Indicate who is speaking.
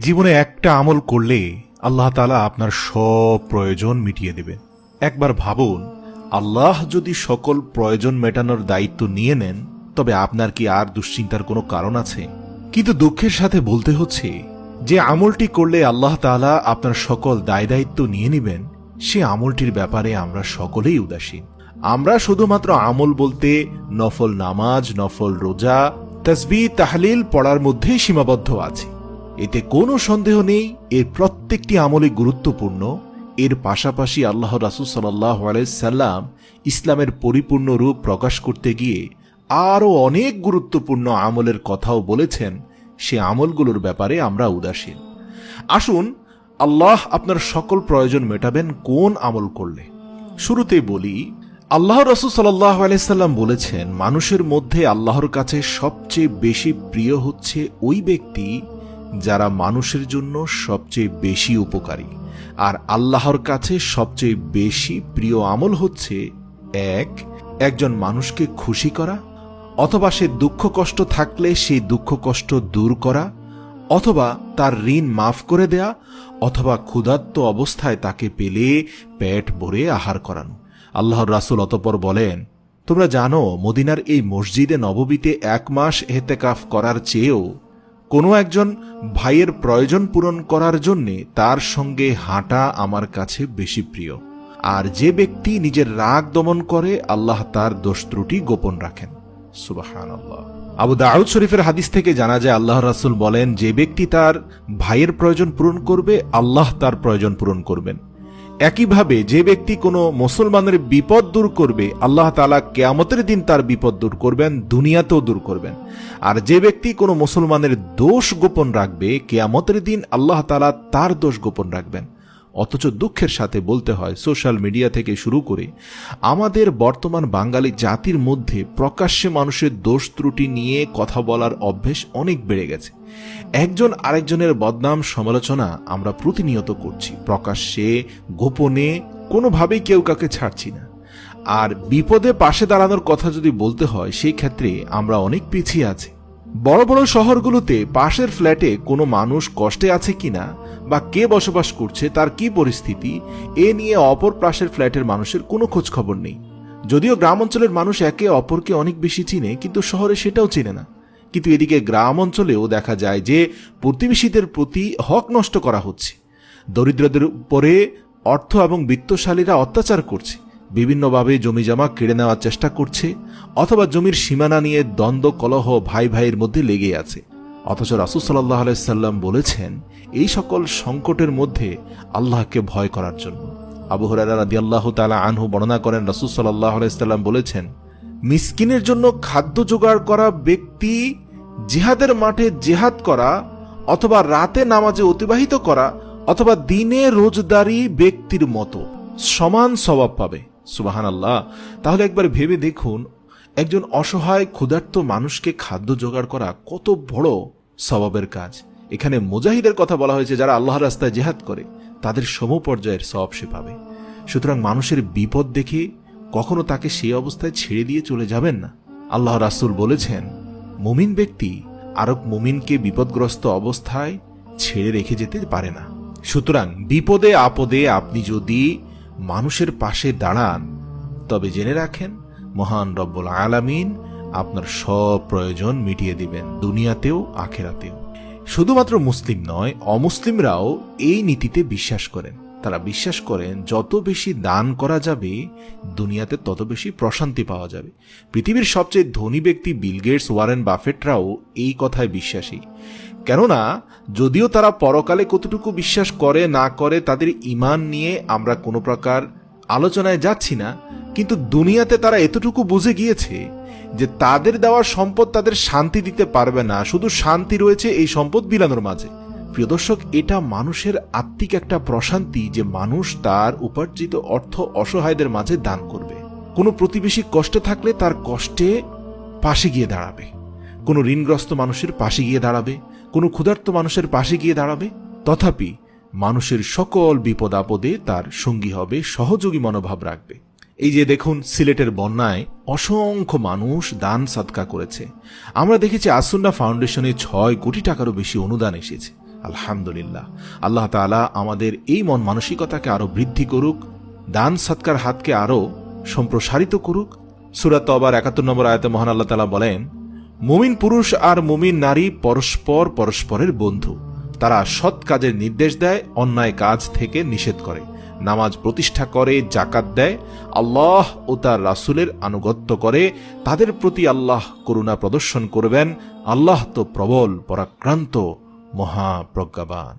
Speaker 1: জীবনে একটা আমল করলে আল্লাহ তাআলা আপনার সব প্রয়োজন মিটিয়ে দেবেন। একবার ভাবুন, আল্লাহ যদি সকল প্রয়োজন মেটানোর দায়িত্ব নিয়ে নেন, তবে আপনার কি আর দুশ্চিন্তার কোনো কারণ আছে? কিন্তু দুঃখের সাথে বলতে হচ্ছে, যে আমলটি করলে আল্লাহ তাআলা আপনার সকল দায় দায়িত্ব নিয়ে নেবেন, সে আমলটির ব্যাপারে আমরা সকলেই উদাসীন। আমরা শুধুমাত্র আমল বলতে নফল নামাজ, নফল রোজা, তাসবিহ তাহলিল পড়ার মধ্যেই সীমাবদ্ধ আছি। এতে কোনো সন্দেহ নেই, এর প্রত্যেকটি আমলই গুরুত্বপূর্ণ। এর পাশাপাশি আল্লাহ রাসূল সাল্লাল্লাহু আলাইহি সাল্লাম ইসলামের পরিপূর্ণ রূপ প্রকাশ করতে গিয়ে আরও অনেক গুরুত্বপূর্ণ আমলের কথাও বলেছেন। সে আমলগুলোর ব্যাপারে আমরা উদাসীন। আসুন, আল্লাহ আপনার সকল প্রয়োজন মেটাবেন কোন আমল করলে। শুরুতেই বলি, আল্লাহ রাসূল সাল্লাল্লাহু আলাইহি সাল্লাম বলেছেন, মানুষের মধ্যে আল্লাহর কাছে সবচেয়ে বেশি প্রিয় হচ্ছে ওই ব্যক্তি যারা মানুষের জন্য সবচেয়ে বেশি উপকারী। আর আল্লাহর কাছে সবচেয়ে বেশি প্রিয় আমল হচ্ছে একজন মানুষকে খুশি করা, অথবা সে দুঃখ কষ্ট থাকলে সেই দুঃখ কষ্ট দূর করা, অথবা তার ঋণ মাফ করে দেয়া, অথবা ক্ষুধার্ত অবস্থায় তাকে পেলে পেট ভরে আহার করানো। আল্লাহর রাসূল অতঃপর বলেন, তোমরা জানো মদিনার এই মসজিদে নববীতে 1 মাস ইহতিকাফ করার চেয়েও কোনো একজন ভাইয়ের প্রয়োজন পূরণ করার জন্যে তার সঙ্গে হাঁটা আমার কাছে বেশি প্রিয়। আর যে ব্যক্তি নিজের রাগ দমন করে, আল্লাহ তার দোষ ত্রুটি গোপন রাখেন। সুবহানাল্লাহ। আবু দাউদ শরীফের হাদিস থেকে জানা যায়, আল্লাহ রাসূল বলেন, যে ব্যক্তি তার ভাইয়ের প্রয়োজন পূরণ করবে, আল্লাহ তার প্রয়োজন পূরণ করবেন। একইভাবে যে ব্যক্তি কোনো মুসলমানের বিপদ দূর করবে, আল্লাহ তাআলা কিয়ামতের দিন তার বিপদ দূর করবেন, দুনিয়াতেও দূর করবেন। আর যে ব্যক্তি কোনো মুসলমানের দোষ গোপন রাখবে, কিয়ামতের দিন আল্লাহ তাআলা তার দোষ গোপন রাখবেন। অথচ দুঃখের সাথে বলতে হয়, সোশ্যাল মিডিয়া থেকে শুরু করে আমাদের বর্তমান বাঙালি জাতির মধ্যে প্রকাশ্যে মানুষের দোষ ত্রুটি নিয়ে কথা বলার অভ্যেস অনেক বেড়ে গেছে। একজন আরেকজনের বদনাম সমালোচনা আমরা প্রতিনিয়ত করছি, প্রকাশ্যে গোপনে কোনোভাবেই কেউ কাউকে ছাড়ছি না। আর বিপদে পাশে দাঁড়ানোর কথা যদি বলতে হয়, সেই ক্ষেত্রে আমরা অনেক পিছিয়ে আছি। বড় বড় শহরগুলোতে পাশের ফ্ল্যাটে কোনো মানুষ কষ্টে আছে কিনা, বা কে বসবাস করছে, তার কি পরিস্থিতি, এ নিয়ে অপর পাশের ফ্ল্যাটের মানুষের কোনো খোঁজ খবর নেই। যদিও গ্রাম অঞ্চলের মানুষ একে অপরকে অনেক বেশি চিনে, কিন্তু শহরে সেটাও চিনে না। কিন্তু এদিকে গ্রাম অঞ্চলেও দেখা যায় যে প্রতিবেশীদের প্রতি হক নষ্ট করা হচ্ছে, দরিদ্রদের উপরে অর্থ এবং বিত্তশালীরা অত্যাচার করছে, বিভিন্নভাবে জমিজমা কেড়ে নেওয়ার চেষ্টা করছে, অথবা জমির সীমানা নিয়ে দ্বন্দ্ব কলহ ভাই ভাইয়ের মধ্যে লেগে আছে। অথচ রাসূল সাল্লাল্লাহু আলাইহি সাল্লাম বলেছেন, এই সকল সংকটের মধ্যে আল্লাহকে ভয় করার জন্য। আবু হুরায়রা রাদিয়াল্লাহু তাআলা আনহু বর্ণনা করেন, রাসূল সাল্লাল্লাহু আলাইহি সাল্লাম বলেছেন, মিসকিনের জন্য খাদ্য জোগাড় করা ব্যক্তি জিহাদের মাঠে জিহাদ করা, অথবা রাতে নামাজে অতিবাহিত করা, অথবা দিনে রোজদারি ব্যক্তির মতো সমান সওয়াব পাবে। সুবহানাল্লাহ। তাহলে একবার ভেবে দেখুন, একজন অসহায় ক্ষুধার্ত মানুষকে খাদ্য জোগাড় করা কত বড় সওয়াবের কাজ। এখানে মুজাহিদের কথা বলা হয়েছে, যারা আল্লাহর রাস্তায় জিহাদ করে, তাদের সমপর্যায়ের সওয়াব সে পাবে। সুতরাং মানুষের বিপদ দেখে কখনো তাকে সেই অবস্থায় ছেড়ে দিয়ে চলে যাবেন না। আল্লাহ রাসূল বলেছেন, মুমিন ব্যক্তি আরেক মুমিনকে বিপদগ্রস্ত অবস্থায় ছেড়ে রেখে যেতে পারে না। সুতরাং বিপদে আপদে আপনি যদি মানুষের পাশে দাঁড়ান, তবে জেনে রাখেন মহান রব্বুল আলামিন আপনার সব প্রয়োজন মিটিয়ে দিবেন, দুনিয়াতেও আখিরাতেও। শুধুমাত্র মুসলিম নয়, অমুসলিমরাও এই নীতিতে বিশ্বাস করেন। তারা বিশ্বাস করেন যত বেশি দান করা যাবে, দুনিয়াতে তত বেশি প্রশান্তি পাওয়া যাবে। পৃথিবীর সবচেয়ে ধনী ব্যক্তি বিল গেটস, ওয়ারেন বাফেটরাও এই কথায় বিশ্বাসী। কেননা যদিও তারা পরকালে কতটুকু বিশ্বাস করে না করে তাদের ঈমান নিয়ে আমরা কোনো প্রকার আলোচনায় যাচ্ছি না, কিন্তু দুনিয়াতে তারা এতটুকু বুঝে গিয়েছে যে তাদের দেওয়া সম্পদ তাদের শান্তি দিতে পারবে না, শুধু শান্তি রয়েছে এই সম্পদ বিলানোর মাঝে। প্রিয় দর্শক, এটা মানুষের আত্মিক একটা প্রশান্তি যে মানুষ তার উপার্জিত অর্থ অসহায়দের মাঝে দান করবে। কোনো প্রতিবেশী কষ্টে থাকলে তার কষ্টে পাশে গিয়ে দাঁড়াবে, কোনো ঋণগ্রস্ত মানুষের পাশে গিয়ে দাঁড়াবে, কোনো ক্ষুধার্ত মানুষের পাশে গিয়ে দাঁড়াবে। তথাপি মানুষের সকল বিপদ আপদে তার সঙ্গী হবে, সহযোগী মনোভাব রাখবে। এই যে দেখুন, সিলেটের বন্যায় অসংখ্য মানুষ দান সাদকা করেছে। আমরা দেখেছি আসুন্না ফাউন্ডেশনে 6 কোটি টাকারও বেশি অনুদান এসেছে। আলহামদুলিল্লাহ। আল্লাহ তাআলা আমাদের এই মন মানসিকতাকে আরো বৃদ্ধি করুক, দান সৎকার হাতকে আরো সম্প্রসারিত করুক। সূরা তওবার ৭১ নম্বর আয়াতে মহান আল্লাহ তাআলা বলেন, মুমিন পুরুষ আর মুমিন নারী পরস্পর পরস্পরের বন্ধু। তারা সৎ কাজের নির্দেশ দেয়, অন্যায় কাজ থেকে নিষেধ করে, নামাজ প্রতিষ্ঠা করে, জাকাত দেয়, আল্লাহ ও তার রাসূলের আনুগত্য করে। তাদের প্রতি আল্লাহ করুণা প্রদর্শন করবেন। আল্লাহ তো প্রবল পরাক্রান্ত মহাপ্রজ্ঞাবান।